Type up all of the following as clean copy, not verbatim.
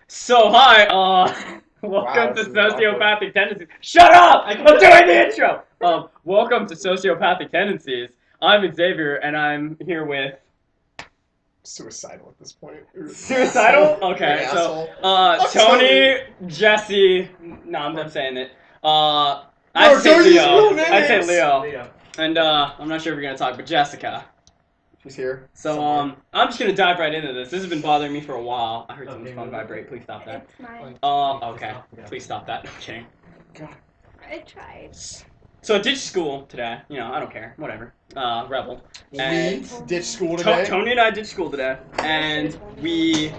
So hi, welcome to Wow, this is awkward. Sociopathic Tendencies. Shut up! I'm doing the intro. Welcome to Sociopathic Tendencies. I'm Xavier, and I'm here with Suicidal at this point. suicidal. You're an Okay, so asshole. I'm Tony, Jesse. No, I'm saying it. I No, say don't use Leo. real names. I say Leo. And I'm not sure if we're gonna talk, but Jessica. She's here. So somewhere. I'm just gonna dive right into this. This has been bothering me for a while. I heard someone's phone vibrate. Please stop that. It's mine. Okay. Please stop that. Okay. God. I tried. So I ditched school today. You know, I don't care. Whatever. Rebel. We And ditched school today. Tony and I ditched school today, and we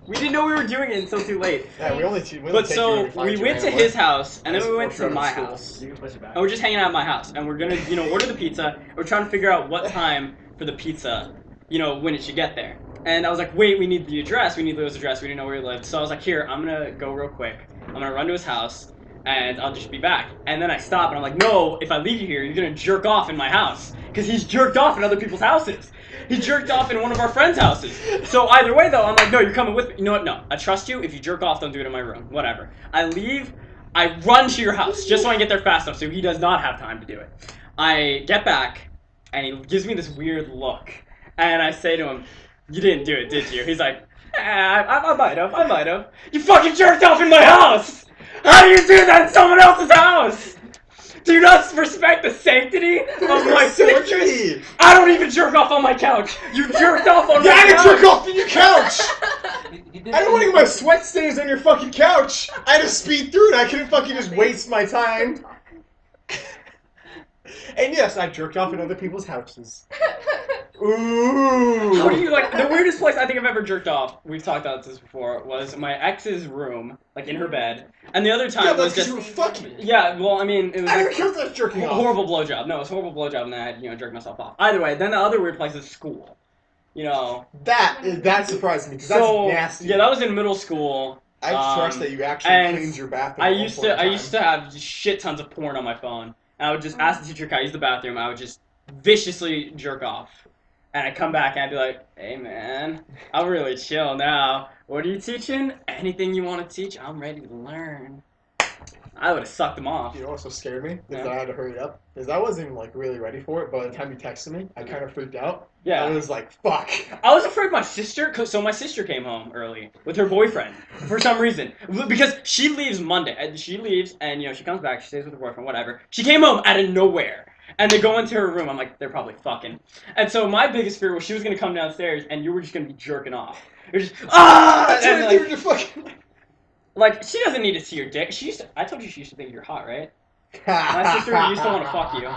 we didn't know we were doing it until too late. Yeah, we only But so we went to his house, and then we went to my School. house, You can push it back. and we're just hanging out at my house, and we're gonna, order the pizza. We're trying to figure out what time for the pizza, when it should get there. And I was like, wait, we need the address. We need Leo's address. We didn't know where he lived. So I was like, here, I'm gonna go real quick. I'm gonna run to his house, and I'll just be back. And then I stop, and I'm like, no, if I leave you here, you're gonna jerk off in my house. Because he's jerked off in other people's houses. He jerked off in one of our friends' houses. So either way, though, I'm like, no, you're coming with me. You know what? No, I trust you. If you jerk off, don't do it in my room. Whatever. I leave. I run to your house just so I can get there fast enough so he does not have time to do it. I get back, and he gives me this weird look. And I say to him, you didn't do it, did you? He's like, I might have. You fucking jerked off in my house! How do you do that in someone else's house? Do you not respect the sanctity of my fortress? Sanctity. I don't even jerk off on my couch. You jerked off on Yeah, my I couch. jerk off on your couch. He did I don't want to get my sweat stains on your fucking couch. I had to speed through it. I couldn't fucking just waste my time. And yes, I jerked off in other people's houses. Ooh. How do you the weirdest place I think I've ever jerked off? We've talked about this before. Was my ex's room, like in her bed, and the other time Yeah, was that's because just you were fucking. yeah. Well, I mean, it was I like never killed that jerking off. horrible blowjob. No, it was a horrible blowjob, and then I had jerked myself off. Either way, then the other weird place is school. That surprised me because So that's nasty. yeah, that was in middle school. I trust that you actually and cleaned your bathroom. I at one used point in to time. have shit tons of porn on my phone, and I would just ask the teacher, "Can I use the bathroom?" I would just viciously jerk off, and I'd come back and I'd be like, "Hey man, I'm really chill now. What are you teaching? Anything you want to teach? I'm ready to learn." I would have sucked them off. You know what also scared me? Is Yeah. that I had to hurry up. Because I wasn't even, really ready for it. By the time you texted me, I kind of freaked out. Yeah. I was like, fuck. I was afraid my sister, so my sister came home early with her boyfriend for some reason. Because she leaves Monday. She leaves and, she comes back, she stays with her boyfriend, whatever. She came home out of nowhere. And they go into her room. I'm like, they're probably fucking. And so my biggest fear was she was going to come downstairs and you were just going to be jerking off. You're just, ah! That's And, what you were just fucking. she doesn't need to see your dick. I told you she used to think you're hot, right? My My sister used to want to fuck you.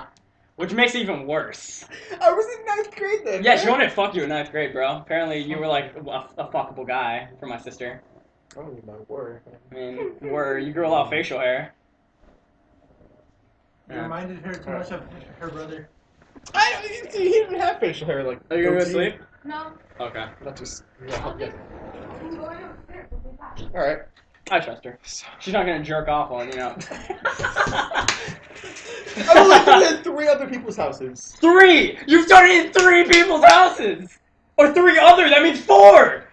Which makes it even worse. I was in 9th grade then. Yeah, man. she wanted to fuck you in 9th grade, bro. Apparently, you were like a fuckable guy for my sister. I don't even know word. I mean, you grew a lot of facial hair. You reminded her too much of her brother. He didn't have facial hair like. Are you gonna go goatee. sleep? No. Okay. Not just. I'm going upstairs. We'll be back. All right. I trust her. She's not gonna jerk off on, I was like done it in 3 other people's houses. 3! You've done it in 3 people's houses! Or 3 other, that means 4!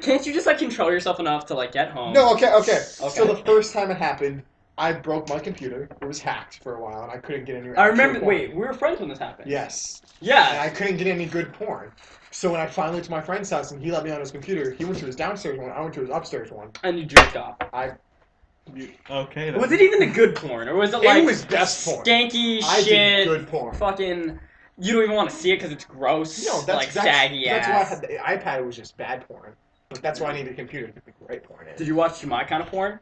Can't you just, control yourself enough to, get home? No, okay. So Okay. the first time it happened, I broke my computer. It was hacked for a while, and I couldn't get any. I remember, actual porn. wait, we were friends when this happened. Yes. And Yeah. I couldn't get any good porn. So when I finally went to my friend's house and he let me on his computer, he went to his downstairs one, I went to his upstairs one. And you jerked off. Okay. Was it even the good porn? Or was it, It was best porn. skanky I shit? did good porn. Fucking, you don't even want to see it because it's gross. No, that's saggy that's ass. why I had the iPad was just bad porn. Like, that's why I needed a computer to put the great porn in. Did you watch my kind of porn?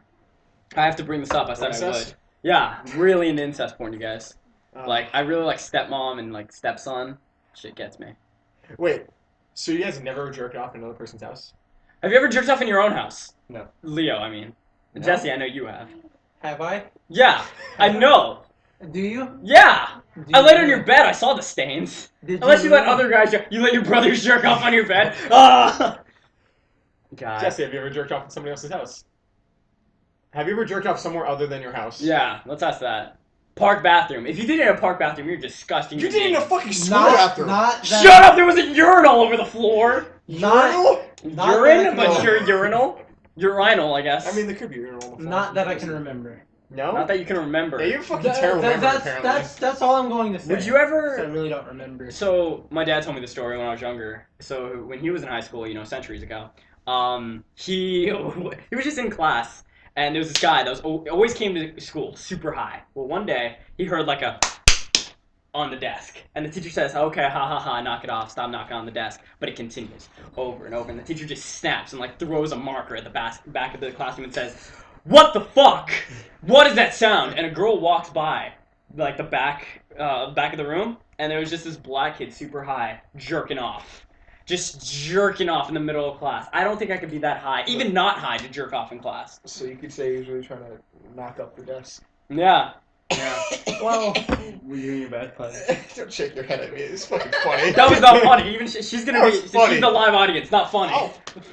I have to bring this up. I said I Incest? would. Yeah, really into incest porn, you guys. Oh. I really like stepmom and stepson. Shit gets me. Wait, so you guys never jerked off in another person's house? Have you ever jerked off in your own house? No. Leo, I mean. No? Jesse, I know you have. Have I? Yeah, I know. Do you? Yeah. Do I you laid on really? your bed. I saw the stains. Did Unless you let really? other guys you let your brothers jerk off on your bed. Ah! God. Jesse, have you ever jerked off in somebody else's house? Have you ever jerked off somewhere other than your house? Yeah, let's ask that. Park bathroom. If you did it in a park bathroom, you're disgusting. You human did it in a being. fucking school Not, bathroom. not that. Shut up! There was a urinal all over the floor. Not, Urinal? Not that I Urine, can but know. sure, urinal. Urinal, I guess. I mean, there could be urinal. on the floor. not that I can remember. No? not that you can remember. Yeah, you're fucking terrible memory, apparently. That's all I'm going to say. Would you 'cause I ever? really don't remember. So my dad told me the story when I was younger. So when he was in high school, centuries ago, he he was just in class, and there was this guy that was always came to school super high. Well, one day he heard like a on the desk, and the teacher says, "Okay, ha ha ha, knock it off, stop knocking on the desk." But it continues over and over, and the teacher just snaps and like throws a marker at the back of the classroom and says, "What the fuck? What is that sound?" And a girl walks by, like the back of the room, and there was just this black kid super high jerking off. Just jerking off in the middle of class. I don't think I could be that high, even not high, to jerk off in class. So you could say he was really trying to knock up the desk. Yeah. Yeah. Well, Were you in your bad class? Don't shake your head at me. It's fucking funny. That was not funny. Even she's gonna That be. was funny. She's the live audience. Not funny. Oh,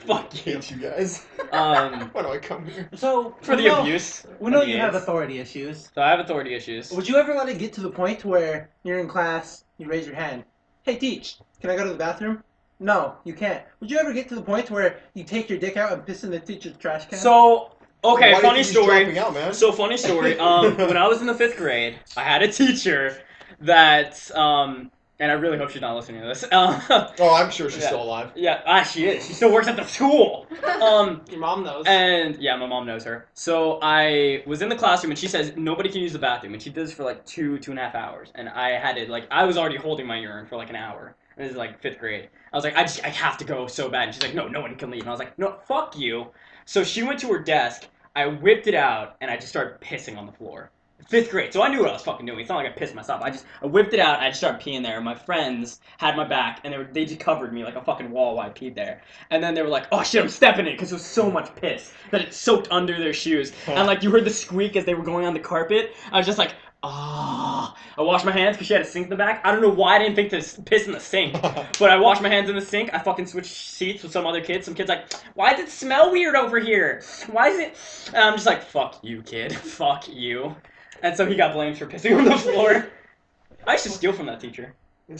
Fuck I you. hate you guys. Um, Why do I come here? so for we the know- abuse. We know of the you have AIDS. authority issues. So I have authority issues. Would you ever let it get to the point where you're in class, you raise your hand, "Hey, teach, can I go to the bathroom?" No, you can't. Would you ever get to the point where you take your dick out and piss in the teacher's trash can? So okay, Why do you funny keep dropping story. out, man? So funny story. When I was in the 5th grade, I had a teacher that and I really hope she's not listening to this. Oh, I'm sure she's Yeah. still alive. Yeah, she is. She still works at the school. your mom knows. And yeah, my mom knows her. So I was in the classroom and she says nobody can use the bathroom, and she does for like 2.5 hours. And I had it like I was already holding my urine for like an hour. And this is like 5th grade. I was like, I have to go so bad. And she's like, no one can leave. And I was like, no, fuck you. So she went to her desk. I whipped it out and I just started pissing on the floor. 5th grade, so I knew what I was fucking doing. It's not like I pissed myself. I whipped it out. And I just started peeing there. My friends had my back, and they just covered me like a fucking wall while I peed there. And then they were like, "Oh shit, I'm stepping in," because there was so much piss that it soaked under their shoes. And like you heard the squeak as they were going on the carpet. I was just like, ah. I washed my hands because she had a sink in the back. I don't know why I didn't think to piss in the sink, but I washed my hands in the sink. I fucking switched seats with some other kids. Some kids like, "Why does it smell weird over here? Why is it?" And I'm just like, "Fuck you, kid. Fuck you." And so he got blamed for pissing on the floor. I used to steal from that teacher. Yeah.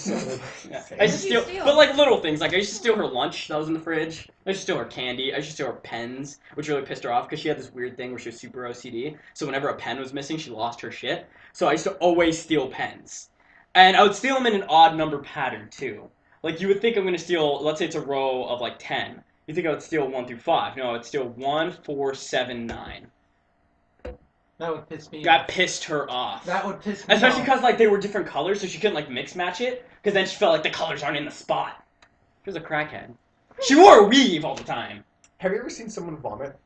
I used to steal, steal? but like little things. Like I used to steal her lunch that was in the fridge. I used to steal her candy. I used to steal her pens, which really pissed her off because she had this weird thing where she was super OCD. So whenever a pen was missing, she lost her shit. So I used to always steal pens, and I would steal them in an odd number pattern too. Like you would think I'm gonna steal. Let's say it's a row of like 10. You think I would steal 1 through 5? No, I'd steal 1, 4, 7, 9. That would piss me That off. pissed her off. That would piss me Especially off. because like they were different colors, so she couldn't like mix match it. Because then she felt like the colors aren't in the spot. She was a crackhead. She wore a weave all the time. Have you ever seen someone vomit?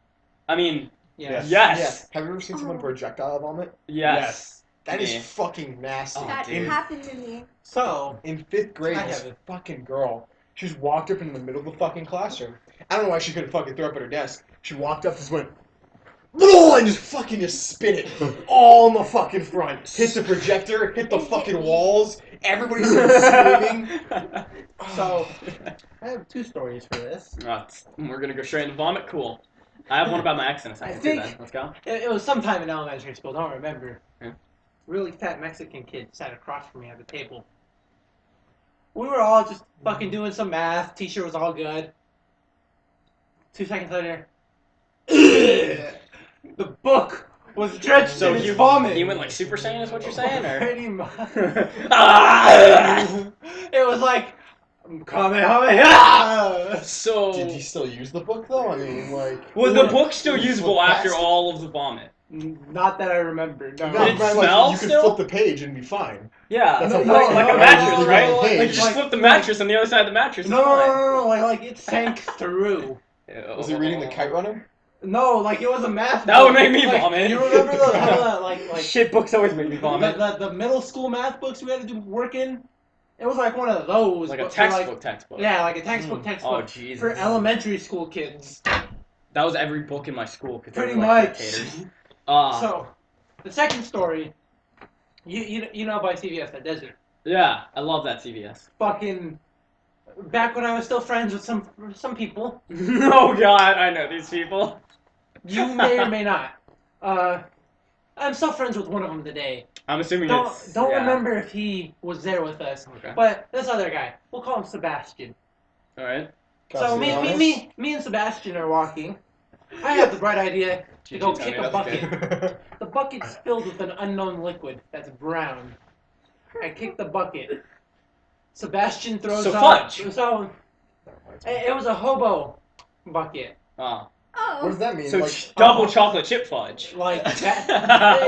I mean, Yes. yes, Have you ever seen someone Oh. projectile vomit? yes. That is Yeah. fucking nasty. Oh, That dude. happened to me. So, In 5th grade, I this haven't. fucking girl, she just walked up in the middle of the fucking classroom. I don't know why she couldn't fucking throw up at her desk. She walked up, just went, and just fucking just spit it all in the fucking front. Hit the projector, hit the fucking walls. Everybody started screaming. So- I have 2 stories for this. We're gonna go straight into vomit. Cool. I have one about my ex in a second. I too, think- then. Let's go. It was sometime in elementary school, don't remember. Yeah. Really fat Mexican kid sat across from me at the table. We were all just fucking doing some math. Teacher was all good. 2 seconds later, the book was drenched So in his you vomit. You went like Super Saiyan, is what you're saying, or? Pretty much. Ah! It was like, Kamehameha! So Did he still use the book though? I mean, like. was the book still Did he usable flip after past it? all of the vomit? Not that I remember. No. Did it but, smell you could still? flip the page and be fine. Yeah, That's No, a no, fucking like no, a no, mattress, no, right? no, Like you Like- just flip the mattress on the other side of the mattress. No, it's no, fine. no, no, like it sank through. Was he reading the Kite Runner? No, like it was a math. That would book. make me Like, vomit. You remember how like Shit books always make me vomit. the middle school math books we had to do work in? It was like one of those. Like a but for, textbook, textbook. Yeah, like a textbook, Oh textbook Jesus. for elementary school kids. That was every book in my school. 'Cause they Pretty were, like, much. dictators. So, the second story, you know by CVS that desert. Yeah, I love that CVS. Fucking back when I was still friends with some people. Oh God, I know these people. You may or may not. I'm still friends with one of them today. I'm assuming Don't it's don't yeah. remember if he was there with us. Okay. But this other guy, we'll call him Sebastian. All right. So me and Sebastian are walking. I have the bright idea to go kick a bucket. The bucket's filled with an unknown liquid that's brown. I kick the bucket. Sebastian throws So up. fudge. So it was a hobo bucket. Oh. What Oh. does that mean? So Like, double chocolate chip fudge. Like that.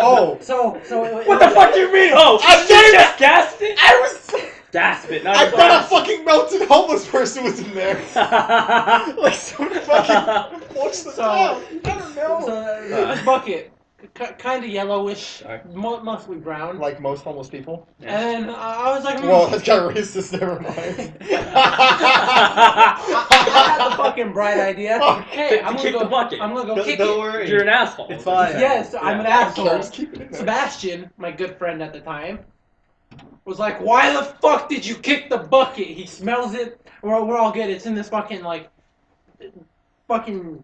oh, So What the fuck do you mean? Oh, I you said just gasped it? I was. Gasp it, not I a thought a gasp. fucking melted homeless person was in there. Like some fucking. What's the So- top? I don't know. So this bucket, kind of yellowish, Sorry. mostly brown. Like most homeless people. And I was like, Well, that's kind of racist. Never mind. I had the fucking bright idea. Fuck. Hey, I'm Kick gonna the go. bucket. I'm gonna go Don't- kick don't it. worry. You're an asshole. It's fine. Yes, I'm an Yeah. asshole. Just keep it in there. Sebastian, my good friend at the time, was like, "Why the fuck did you kick the bucket?" He smells it. We're all good. It's in this fucking like, fucking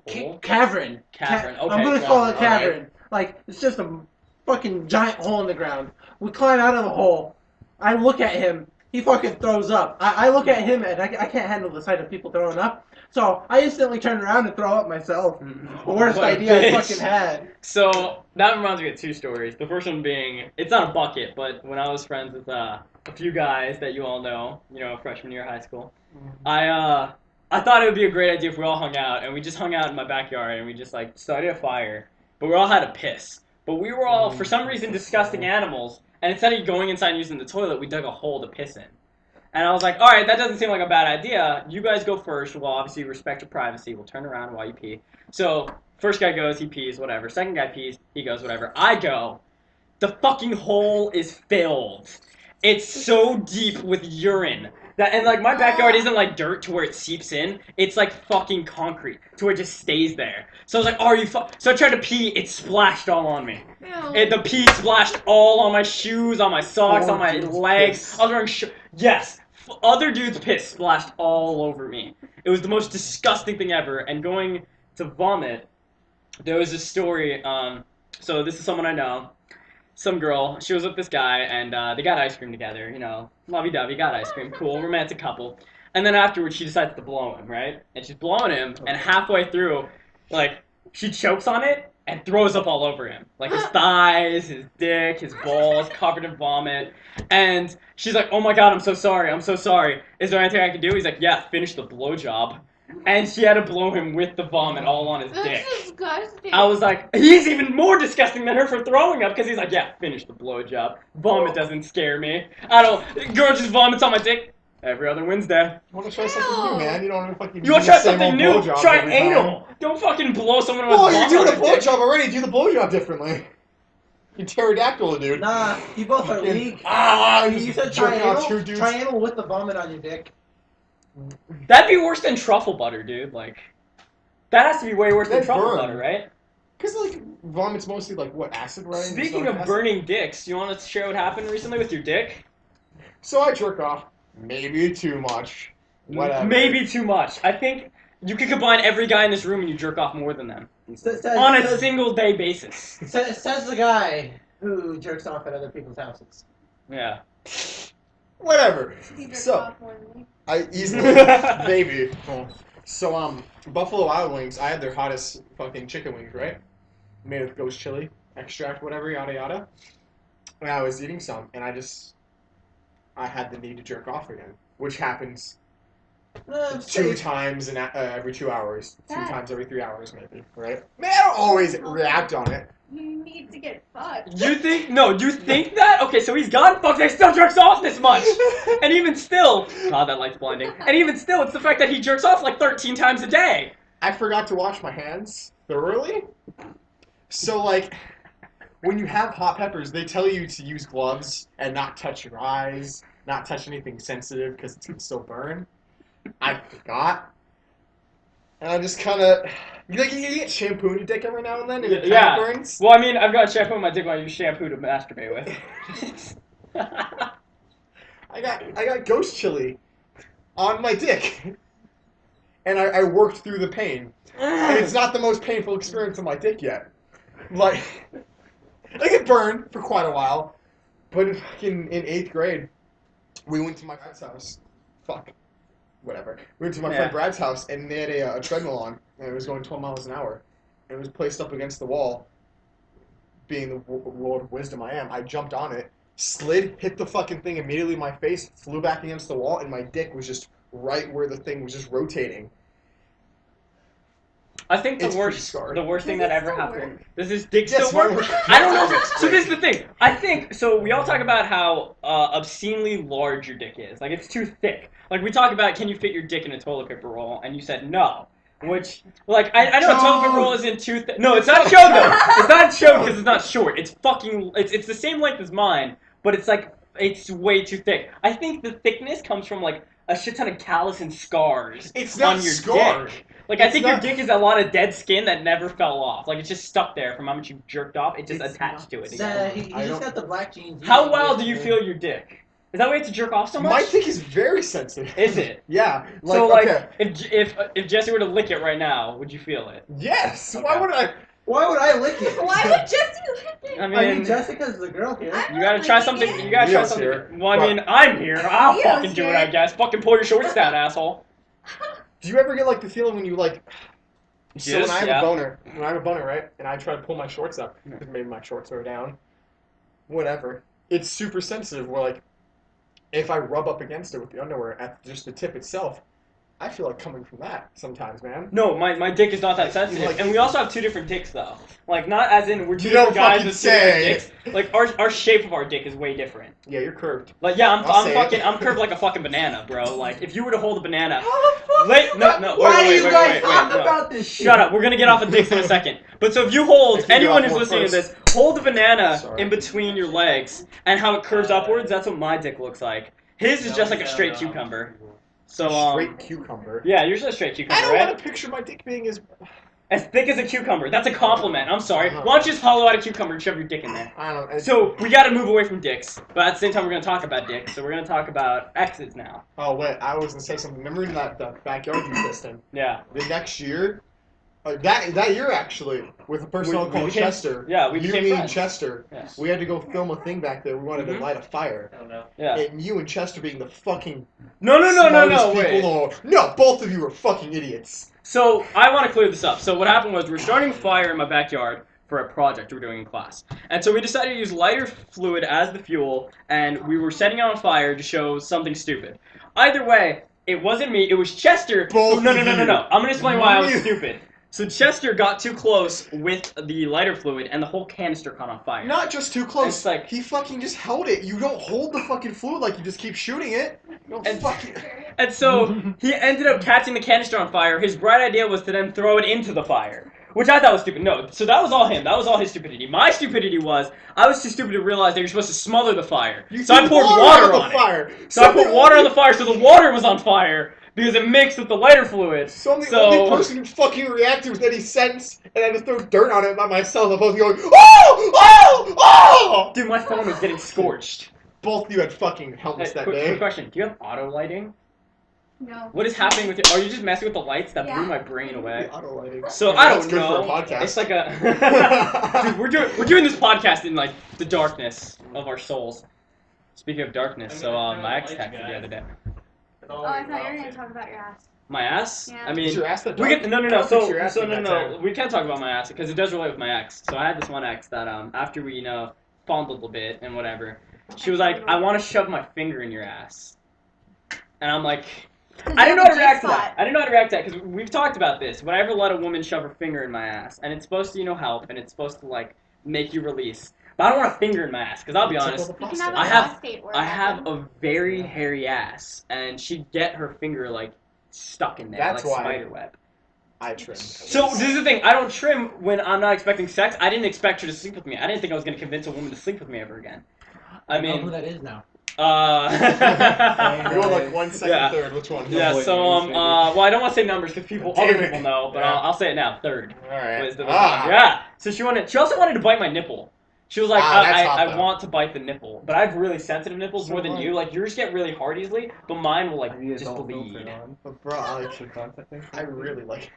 Hole? cavern. Cavern, I'm okay, gonna call it cavern, cavern. Like it's just a fucking giant hole in the ground. We climb out of the hole. I look at him. He fucking throws up. I look at him and I can't handle the sight of people throwing up. So I instantly turn around and throw up myself. The worst What a idea I bitch. fucking had. So that reminds me of two stories. The first one being, it's not a bucket, but when I was friends with a few guys that you all know, freshman year of high school, I thought it would be a great idea if we all hung out, and we just hung out in my backyard, and we just like started a fire, but we all had to piss. But we were all, for some reason, disgusting animals, and instead of going inside and using the toilet, we dug a hole to piss in. And I was like, alright, that doesn't seem like a bad idea. You guys go first. We'll obviously respect your privacy. We'll turn around while you pee. So, first guy goes, he pees, whatever. Second guy pees, he goes, whatever. I go. The fucking hole is filled. It's so deep with urine. And like, my backyard isn't like dirt to where it seeps in. It's like fucking concrete to where it just stays there. So I was like, oh, are you So I tried to pee, it splashed all on me. Ew. The pee splashed all on my shoes, on my socks, Oh, on my dude's legs. piss. I was wearing Yes, other dude's piss splashed all over me. It was the most disgusting thing ever. And going to vomit, there was this story. So this is someone I know. Some girl, she was with this guy, and they got ice cream together. Lovey-dovey, got ice cream, cool, romantic couple. And then afterwards, she decides to blow him, right? And she's blowing him, and halfway through, like, she chokes on it and throws up all over him. Like, his thighs, his dick, his balls, covered in vomit. And she's like, oh my god, I'm so sorry, I'm so sorry. Is there anything I can do? He's like, yeah, finish the blowjob. And she had to blow him with the vomit all on his dick. That's disgusting. I was like, he's even more disgusting than her for throwing up, because he's like, yeah, finish the blowjob. Vomit doesn't scare me. Girl just vomits on my dick every other Wednesday. You want to try something new, man? You don't want to fucking. You want do to the try same something old new? blowjob Try every anal. time. Don't fucking blow someone with Well, vomit you're on doing the their dick. blowjob already. Do the blowjob differently. You pterodactyl, a dude. Nah, you both are Fucking- weak. You said jerking out two dudes. triangle with the vomit on your dick. That'd be worse than truffle butter, dude. Like, that has to be way worse than That'd truffle burn. butter, right? Because, like, vomit's mostly, like, what, acid, right? Speaking of burning dicks, you want to share what happened recently with your dick? So I jerk off. Maybe too much. Whatever. Maybe too much. I think you could combine every guy in this room and you jerk off more than them. Says On a single day basis. says the guy who jerks off at other people's houses. Yeah. Whatever. You jerk So- off more than me. I easily. Maybe. So, Buffalo Wild Wings, I had their hottest fucking chicken wings, right? Made with ghost chili, extract, whatever, yada yada. And I was eating some, and I had the need to jerk off again, which happens two times every 2 hours, two That- times every 3 hours, maybe, right? Man, I don't always react on it. You need to get fucked. You think that? Okay, so he's gotten fucked and he still jerks off this much. And even still, God, that light's blinding. And even still, it's the fact that he jerks off like 13 times a day. I forgot to wash my hands thoroughly. So, like, when you have hot peppers, they tell you to use gloves and not touch your eyes, not touch anything sensitive because it's going to still burn. I forgot. And I just kind of... You get shampoo in your dick every now and then, and it Yeah. kind of burns. Well, I mean, I've got shampoo in my dick when I use shampoo to masturbate with. I got ghost chili on my dick. And I worked through the pain. And it's not the most painful experience on my dick yet. Like, I get burned for quite a while. But in 8th grade, we went to my friend's house. Fuck. Whatever. We went to my friend Brad's house, and they had a treadmill on, and it was going 12 miles an hour. And it was placed up against the wall. Being the world of wisdom I am, I jumped on it, slid, hit the fucking thing immediately in my face, flew back against the wall, and my dick was just right where the thing was just rotating. I think It's the pretty worst scarred. thing Does that it ever still happened. work? Does this dick Yes, still work? mine works I don't know. great. So this is the thing. I think so. We all talk about how obscenely large your dick is. Like it's too thick. Like we talk about, can you fit your dick in a toilet paper roll? And you said no. Which, like, I know a toilet paper roll isn't too thick. No, it's not chode though. It's not chode because it's not short. It's fucking. It's the same length as mine, but it's like it's way too thick. I think the thickness comes from like a shit ton of callus and scars It's not on your scarred. dick. Like, I It's think not- your dick is a lot of dead skin that never fell off. Like, it's just stuck there from how much you jerked off. It just It's attached to it Nah, again. he I just don't- got the black jeans. How well do you feel your dick? Is that why you have to jerk off so much? My dick is very sensitive. Is it? Yeah. So, like, okay. if Jesse were to lick it right now, would you feel it? Yes. Okay. Why would I? Why would I lick it? Why would Jesse lick it? I I mean, mean, Jessica's the girl here. I'm you gotta not try licking something. it. You gotta try Leo's something. here. Well, I mean, I'm here. I'll Leo's fucking do it, here. I guess. Fucking pull your shorts down, asshole. Do you ever get like the feeling when you like? So Yes, when I have yeah. a boner, right, and I try to pull my shorts up, Yeah. because maybe my shorts are down, whatever. It's super sensitive. Where like, if I rub up against it with the underwear at just the tip itself, I feel like coming from that sometimes, man. No, my dick is not that sensitive. Like- And we also have two different dicks, though. Like, not as in we're two You don't different guys fucking with two different say. dicks. Like, our shape of our dick is way different. Yeah, you're curved. Like, yeah, I'll say it. I'm curved like a fucking banana, bro. Like, if you were to hold a banana, How the fuck? Wait, no, Why do wait, you wait, guys wait, talk no. about this shit? Shut up. We're gonna get off of dicks in a second. But so if you hold, If you anyone get who's off one listening to first. this, hold the banana Sorry. in between your legs, and how it curves upwards. That's what my dick looks like. His is just like a straight cucumber. So Straight cucumber. yeah, yours is a straight I cucumber, don't right? want to picture my dick being As thick as a cucumber. That's a compliment. I'm sorry. Uh-huh. Why don't you just hollow out a cucumber and shove your dick in there? I don't know. So we gotta move away from dicks, but at the same time we're gonna talk about dicks. So we're gonna talk about exes now. Oh wait, I was gonna say something. Remember in that backyard you pissed in? Yeah. The next year, that year actually, with a person We called became- Chester. yeah, we you, became me, and friends. Chester. Yeah. We had to go film a thing back there. We wanted Mhm. to light a fire, I don't know. Yeah. and you and Chester being the fucking No, smartest people wait. in the world. No, both of you were fucking idiots. So I want to clear this up. So what happened was we were starting a fire in my backyard for a project we were doing in class, and so we decided to use lighter fluid as the fuel, and we were setting it on fire to show something stupid. Either way, it wasn't me. It was Chester. Both No. of you. I'm gonna explain why I was You. stupid. So Chester got too close with the lighter fluid, and the whole canister caught on fire. Not just too close. It's like- he fucking just held it. You don't hold the fucking fluid like you just keep shooting it. No And- fucking. And so he ended up catching the canister on fire. His bright idea was to then throw it into the fire, which I thought was stupid. No, so that was all him. That was all his stupidity. My stupidity was I was too stupid to realize that you're supposed to smother the fire. You So I threw poured water on on the fire. it. So I put water on the fire, so the water was on fire because it mixed with the lighter fluid. So I'm the So- only person who fucking reacted with any sense, and I had to throw dirt on it by myself. I'm both going, oh, oh, oh! Dude, my phone was getting scorched. Both of you had fucking helmets Hey, that quick day. question: do you have auto lighting? No. What is happening with you? Are you just messing with the lights? That blew Yeah. my brain away. Auto lighting. So Yeah, I that's don't good know. for a podcast. It's like a dude. We're doing this podcast in like the darkness of our souls. Speaking of darkness, so my ex texted the other day. Oh, I thought you were gonna talk about your ass. My ass? Yeah. I Is mean, your ass that we dark? can no. I don't think your ass So is no. that dark. We can talk about my ass because it does relate with my ex. So I had this one ex that after we fondled a bit and whatever, she was like, I want to shove my finger in your ass, and I'm like. I didn't know how to react to that. I didn't know how to react to that because we've talked about this. When I ever let a woman shove her finger in my ass, and it's supposed to, help, and it's supposed to like make you release. But I don't want a finger in my ass because I'll be honest, You can have I a have- prostate I have orgasm. a very hairy ass, and she'd get her finger like stuck in there That's like why- spider web. I trimmed. So this is the thing. I don't trim when I'm not expecting sex. I didn't expect her to sleep with me. I didn't think I was gonna convince a woman to sleep with me ever again. I know who mean, that is now. You're yeah. like 1 second, Yeah. third. Which one? So well, I don't want to say numbers because other Damn it. people know, but Yeah. I'll say it now. Third. All right. Was the Ah. yeah. So she also wanted to bite my nipple. She was like, That's hot, I though. want to bite the nipple, but I have really sensitive nipples So more than do I. you. Like yours get really hard easily, but mine will like just bleed. But bro, I really like.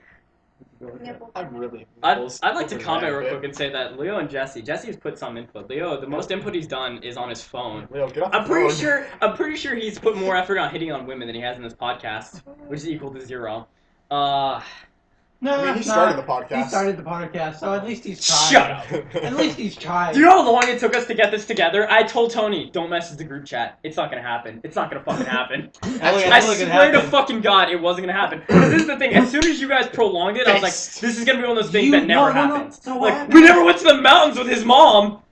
Nipple. I'm really. I'd like to comment real quick and say that Leo and Jesse's put some input. Leo, the most input he's done is on his phone. Leo, get off I'm the pretty phone. sure he's put more effort on hitting on women than he has in this podcast, which is equal to 0. No, I mean, he started the podcast. He started the podcast, so at least he's tried. Shut up. At least he's tried. Do you know how long it took us to get this together? I told Tony, don't message the group chat. It's not gonna happen. It's not gonna fucking happen. I swear to fucking God, it wasn't gonna happen. Because this is the thing, as soon as you guys prolonged it, I was like, this is gonna be one of those things that never happens. So Like, we never went to the mountains with his mom!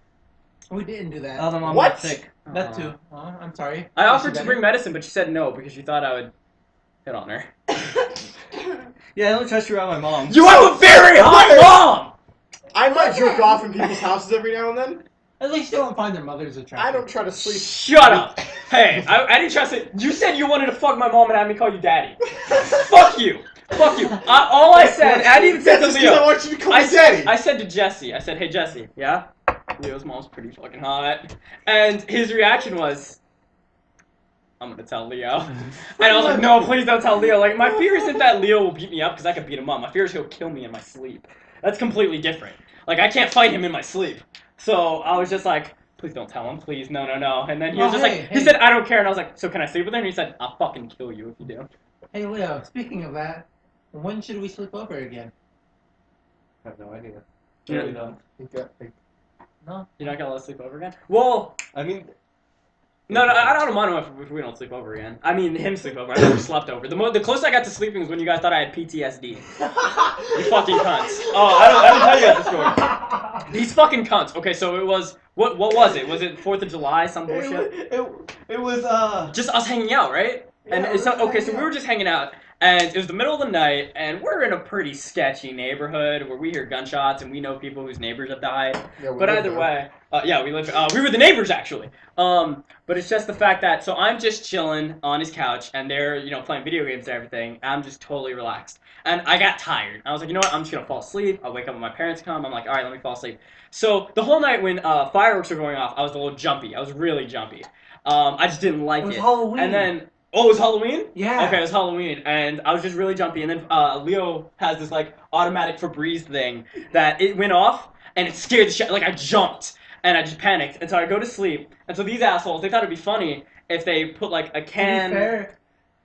We didn't do that. Oh, the mom What? got sick. That too. I'm sorry. I offered to bring medicine, but she said no because she thought I would hit on her. Yeah, I don't trust you around my mom. You have a very hot mom! I might jerk off in people's houses every now and then. At least they don't find their mothers attractive. I don't try to sleep. Shut up! Hey, I didn't trust it. You said you wanted to fuck my mom and have me call you daddy. Fuck you! Fuck you! All I said, I didn't even say That's to just 'cause I Leo. want you to call me daddy. I said to Jesse, I said, hey Jesse, yeah? Leo's mom's pretty fucking hot. And his reaction was, I'm gonna tell Leo. And I was like, no, please don't tell Leo. Like, my fear isn't that Leo will beat me up because I could beat him up. My fear is he'll kill me in my sleep. That's completely different. Like, I can't fight him in my sleep. So I was just like, please don't tell him, please, no. And then he was just like, he said, I don't care. And I was like, so can I sleep with her? And he said, I'll fucking kill you if you do. Hey Leo, speaking of that, when should we sleep over again? I have no idea. Yeah. Really don't. No. You're not gonna let us sleep over again? Well, I mean, no, I don't mind if we don't sleep over again. I mean, him sleep over. I never slept over. The closest I got to sleeping was when you guys thought I had PTSD. You fucking cunts. Oh, I didn't tell you that story. These fucking cunts. Okay, so it was, what was it? Was it 4th of July, some bullshit? It was, Just us hanging out, right? And it's so we were just hanging out, and it was the middle of the night, and we're in a pretty sketchy neighborhood where we hear gunshots and we know people whose neighbors have died. Yeah, we But live either there. way, yeah, we live. We were the neighbors actually. But it's just the fact that I'm just chilling on his couch, and they're playing video games and everything. And I'm just totally relaxed, and I got tired. I was like, you know what? I'm just gonna fall asleep. I'll wake up when my parents come. I'm like, all right, let me fall asleep. So the whole night when fireworks were going off, I was a little jumpy. I was really jumpy. I just didn't like It was it. Halloween. And then. Oh, it was Halloween? Yeah. Okay, it was Halloween, and I was just really jumpy, and then Leo has this, like, automatic Febreze thing that it went off, and it scared the shit, like, I jumped, and I just panicked, and so I go to sleep, and so these assholes, they thought it'd be funny if they put, like, a can... To be fair,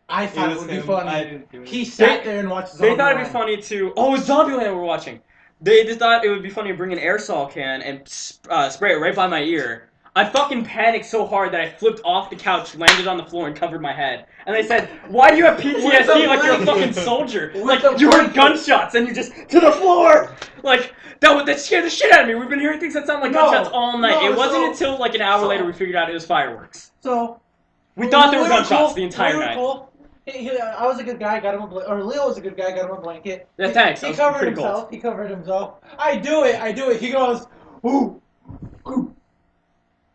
I thought it would be I funny. didn't do it. He sat there and watched Zombieland. They thought it'd be funny to... Oh, it was Zombieland we were watching. They just thought it would be funny to bring an aerosol can and spray it right by my ear. I fucking panicked so hard that I flipped off the couch, landed on the floor, and covered my head. And they said, why do you have PTSD like you're a fucking soldier? Like, you heard gunshots and you just, to the floor! Like, that scared the shit out of me. We've been hearing things that sound like gunshots all night. No, it wasn't until, like, an hour later we figured out it was fireworks. So... We thought there were were gunshots cool. the entire We were night. cool. I was a good guy, got him a blanket. Or Leo was a good guy, got him a blanket. Yeah, thanks. He That was covered pretty himself. cool. He covered himself. I do it. He goes, ooh, ooh.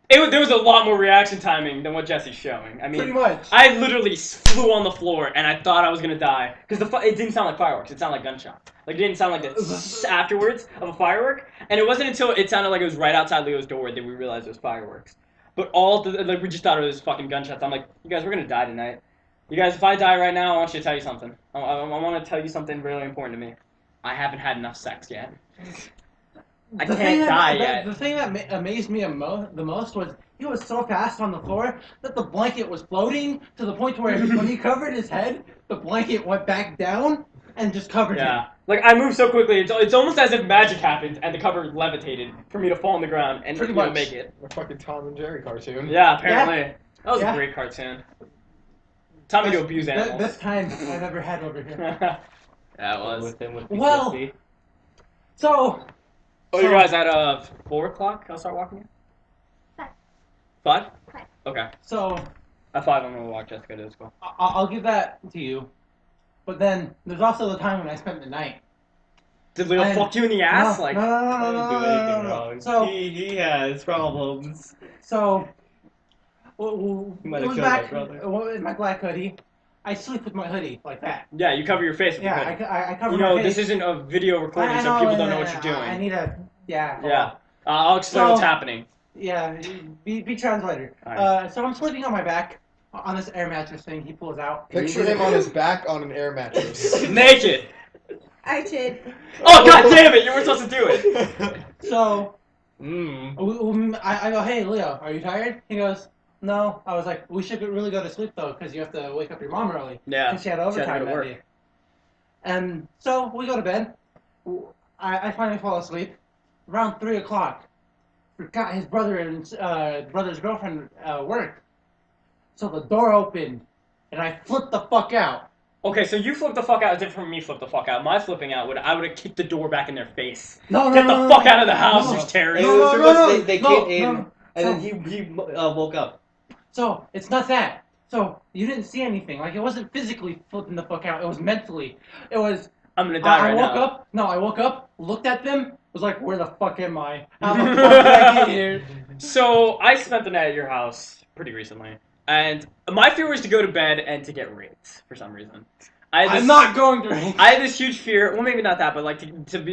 There was a lot more reaction timing than what Jesse's showing. I mean, Pretty much. I literally flew on the floor and I thought I was gonna die because it didn't sound like fireworks. It sounded like gunshots. Like it didn't sound like the afterwards of a firework. And it wasn't until it sounded like it was right outside Leo's door that we realized it was fireworks. But we just thought it was fucking gunshots. I'm like, you guys, we're gonna die tonight. You guys, if I die right now, I want you to tell you something. I want to tell you something really important to me. I haven't had enough sex yet. I can't die yet. The thing that amazed me the most was he was so fast on the floor that the blanket was floating to the point where when he covered his head, the blanket went back down and just covered him. Yeah. Like, I moved so quickly, it's almost as if magic happened and the cover levitated for me to fall on the ground and Pretty much. make it. A fucking Tom and Jerry cartoon. Yeah, apparently. That was Yeah. a great cartoon. Taught me to abuse animals. Best time I've ever had over here. Yeah, it was. With him with Well- PTSD. So, Oh, you guys at 4 o'clock? I'll start walking in? 5? Five. Okay. so At 5, I'm gonna walk Jessica to school. I'll give that to you. But then there's also the time when I spent the night. Did Leo And- fuck you in the ass? No, Like, no, no, I no, didn't no, do no, anything no, no. wrong. So, He has problems. so, You might it have was killed my back brother. in my black hoodie. I sleep with my hoodie like that. yeah, you cover your face with Yeah, your hoodie. I cover You my know, face. this isn't a video recording, I so know, people don't know yeah, what you're doing. I need a, yeah. Yeah. I'll explain what's So- happening. Yeah, be translator. Alright. So I'm sleeping on my back on this air mattress thing he pulls out. Picture him on his back on an air mattress. Naked! I did. Oh god damn it! You weren't supposed to do it. So Mm. I go, hey Leo, are you tired? He goes, no. I was like, we should really go to sleep though, because you have to wake up your mom early. Yeah. Because she had She had to go overtime to that work. day. And so we go to bed. I finally fall asleep. Around 3 o'clock, forgot his brother and brother's girlfriend worked. So the door opened, and I flipped the fuck out. Okay, so you flip the fuck out is different from me flip the fuck out. My flipping out I would have kicked the door back in their face. No, Get the fuck out of the house, no. you And terrorist. it was because they no, came in, no. and then he woke up. So it's not that. So you didn't see anything. Like it wasn't physically flipping the fuck out. It was mentally. It was. I'm gonna die I right woke now. up. No, I woke up, looked at them, was like, "Where the fuck am I? How the fuck did I get here?" So I spent the night at your house pretty recently, and my fear was to go to bed and to get raped for some reason. I'm not going to. I had this huge fear. Well, maybe not that, but like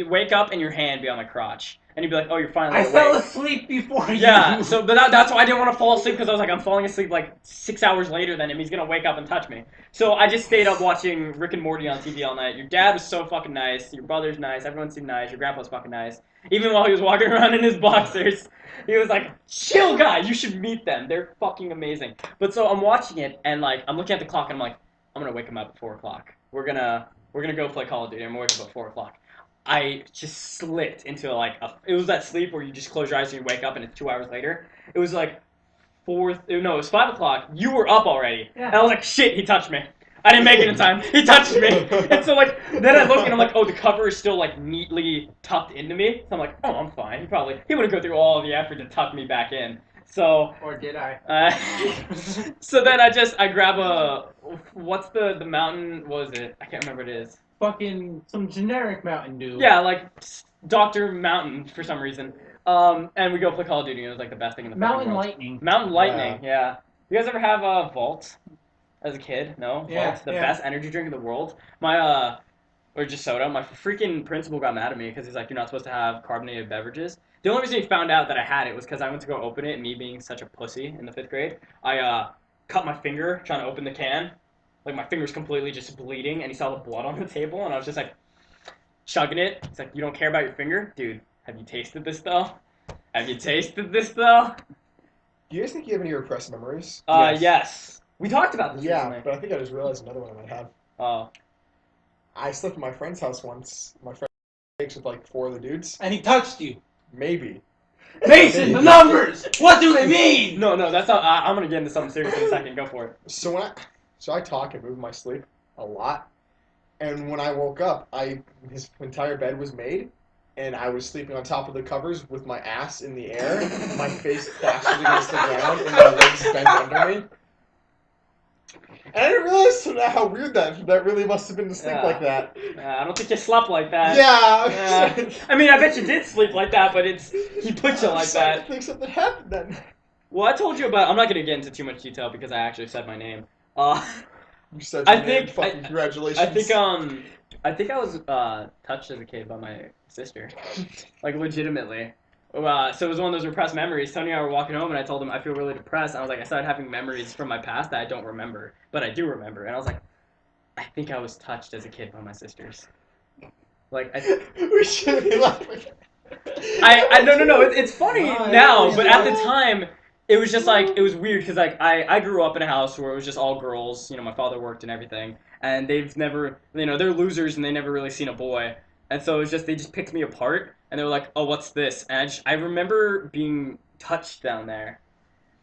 wake up and your hand be on my crotch, and you'd be like, "Oh, you're finally I awake." fell asleep before you. Yeah. So, but that's why I didn't want to fall asleep because I was like, I'm falling asleep like 6 hours later than him. He's gonna wake up and touch me. So I just stayed up watching Rick and Morty on TV all night. Your dad was so fucking nice. Your brother's nice. Everyone seemed nice. Your grandpa's fucking nice. Even while he was walking around in his boxers, he was like, "Chill, guy. You should meet them. They're fucking amazing." But so I'm watching it and like I'm looking at the clock and I'm like, I'm gonna wake him up at 4 o'clock. We're gonna go play Call of Duty. I'm gonna wake up at 4 o'clock. I just slipped into like it was that sleep where you just close your eyes and you wake up and it's 2 hours later. It was like it was 5 o'clock. You were up already. Yeah. And I was like, shit, he touched me. I didn't make it in time. He touched me. And so like then I look and I'm like, oh, the cover is still like neatly tucked into me. So I'm like, oh, I'm fine. He wouldn't go through all of the effort to tuck me back in. So Or did I? so then I grab what's the mountain, what was it? I can't remember what it is. Fucking some generic Mountain Dew. Yeah, like Dr. Mountain for some reason. And we go play Call of Duty and it was like the best thing in the fucking Mountain world. Lightning. Mountain Lightning, yeah. You guys ever have a Vault as a kid? No? Yeah, Vault, the yeah. best energy drink in the world. My or just soda. My freaking principal got mad at me because he's like, you're not supposed to have carbonated beverages. The only reason he found out that I had it was because I went to go open it, and me being such a pussy in the 5th grade, I cut my finger trying to open the can. Like, my finger's completely just bleeding, and he saw the blood on the table, and I was just like, chugging it. He's like, you don't care about your finger? Dude, have you tasted this, though? Have you tasted this, though? Do you guys think you have any repressed memories? Yes. We talked about this Yeah, recently. but I think I just realized another one I might have. Oh. I slept at my friend's house once. My friend takes with like 4 of the dudes. And he touched you. Maybe. Mason, the numbers! What do they mean? No, that's not. I'm gonna get into something serious in a second. Go for it. So I talk and move in my sleep a lot, and when I woke up, his entire bed was made, and I was sleeping on top of the covers with my ass in the air, my face plastered against the ground, and my legs bent under me. And I didn't realize till now how weird that really must have been to sleep Yeah. like that. I don't think you slept like that. Yeah. I mean, I bet you did sleep like that, but he put you I'm like starting that. to think something happened then. Well, I told you about. I'm not gonna get into too much detail because I actually said my name. You said I your name, think- fucking congratulations. I think I was touched as a kid by my sister, like legitimately. So it was one of those repressed memories. Tony and I were walking home, and I told him I feel really depressed. I was like, I started having memories from my past that I don't remember, but I do remember. And I was like, I think I was touched as a kid by my sisters. Like, we shouldn't be laughing. no. It's funny No, now, it but is at the not. time, it was just like it was weird because like I grew up in a house where it was just all girls. You know, my father worked and everything, and they've never, they're losers and they never really seen a boy, and so it was just they just picked me apart and they were like, oh, what's this? And I remember being touched down there,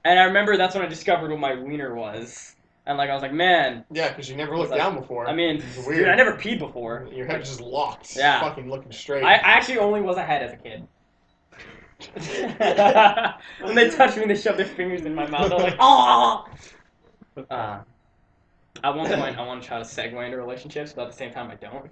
and I remember that's when I discovered what my wiener was, and like I was like, man, Yeah, because you never looked down before. I mean, It's dude, weird. I never peed before. Your head just locked. Yeah. Fucking looking straight. I actually only was a head as a kid. When they touched me, they shoved their fingers in my mouth. I was like, oh! At one point, I want to try to segue into relationships, but at the same time, I don't.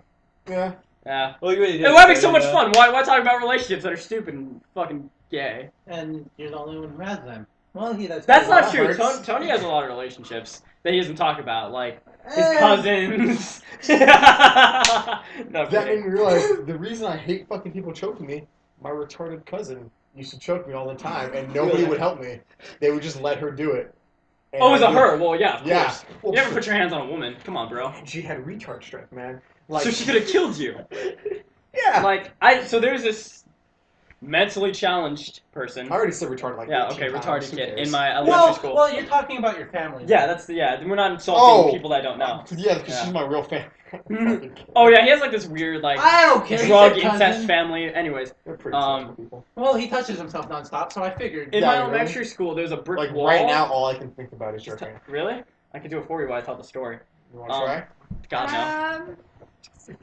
Yeah. Yeah. Well, It would be so much fun. Why talk about relationships that are stupid and fucking gay? And you're the only one who has them. Well, he does. That's Well, not that true. hurts. Tony has a lot of relationships that he doesn't talk about, like his Eh. cousins. No, That made kidding. me realize the reason I hate fucking people choking me, my retarded cousin used to choke me all the time, and nobody would help me. They would just let her do it. And Oh, it was I a would- her. Well, yeah, of Yeah. course. You never put your hands on a woman. Come on, bro. And she had retard strength, man. Like, So she could have killed you. yeah. So there's this mentally challenged person. I already said retarded like Yeah, 18 okay, times. retarded Who kid cares? in my elementary school. Well, you're talking about your family. Yeah, we're not insulting Oh. people that I don't know. Yeah, because Yeah. she's my real fan. Oh yeah, he has like this weird like I don't care. drug He said incest cousin. family. Anyways, They're pretty terrible people. Well, he touches himself nonstop, so I figured. in Yeah, my really? elementary school, there's a brick Like wall. right now, all I can think about is your fan. Really? I could do it for you while I tell the story. You want to try? God no.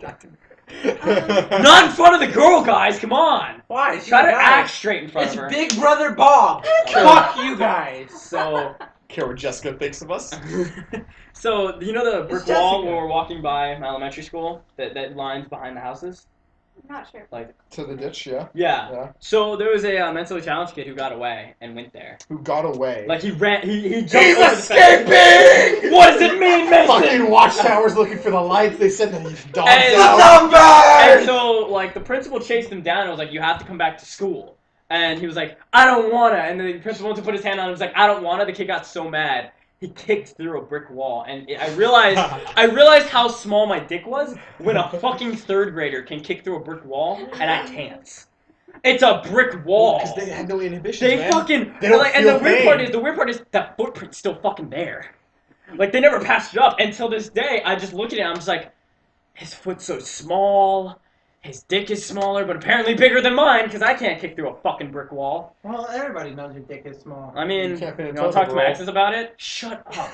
Not Not in front of the girl, guys. Come on. Why? She's Try a to guy. act straight in front It's of her. Big Brother Bob. Fuck you guys. So, Care what Jessica thinks of us? so you know the brick It's wall Jessica. where we're walking by my elementary school that lines behind the houses? not sure. Like, To the ditch, yeah. yeah. Yeah. So there was a mentally challenged kid who got away and went there. Who got away? Like he ran, he jumped He's over the fence. escaping! What does it mean, Mason? Fucking watchtowers looking for the lights. They sent the dogs Hey, out. And so, like, the principal chased him down and was like, you have to come back to school. And he was like, I don't wanna. And then the principal went to put his hand on him and was like, I don't wanna. The kid got so mad. He kicked through a brick wall. And I realized how small my dick was when a fucking third grader can kick through a brick wall and I can't. It's a brick wall. Because they had no inhibitions, They man. fucking They don't like, and feel the weird pain. part is that footprint's still fucking there. Like they never patched it up until this day. I just look at it, I'm just like, his foot's so small, his dick is smaller, but apparently bigger than mine because I can't kick through a fucking brick wall. Well, everybody knows your dick is small. I mean, You can't fit in you want a to talk to my roll. exes about it? Shut up.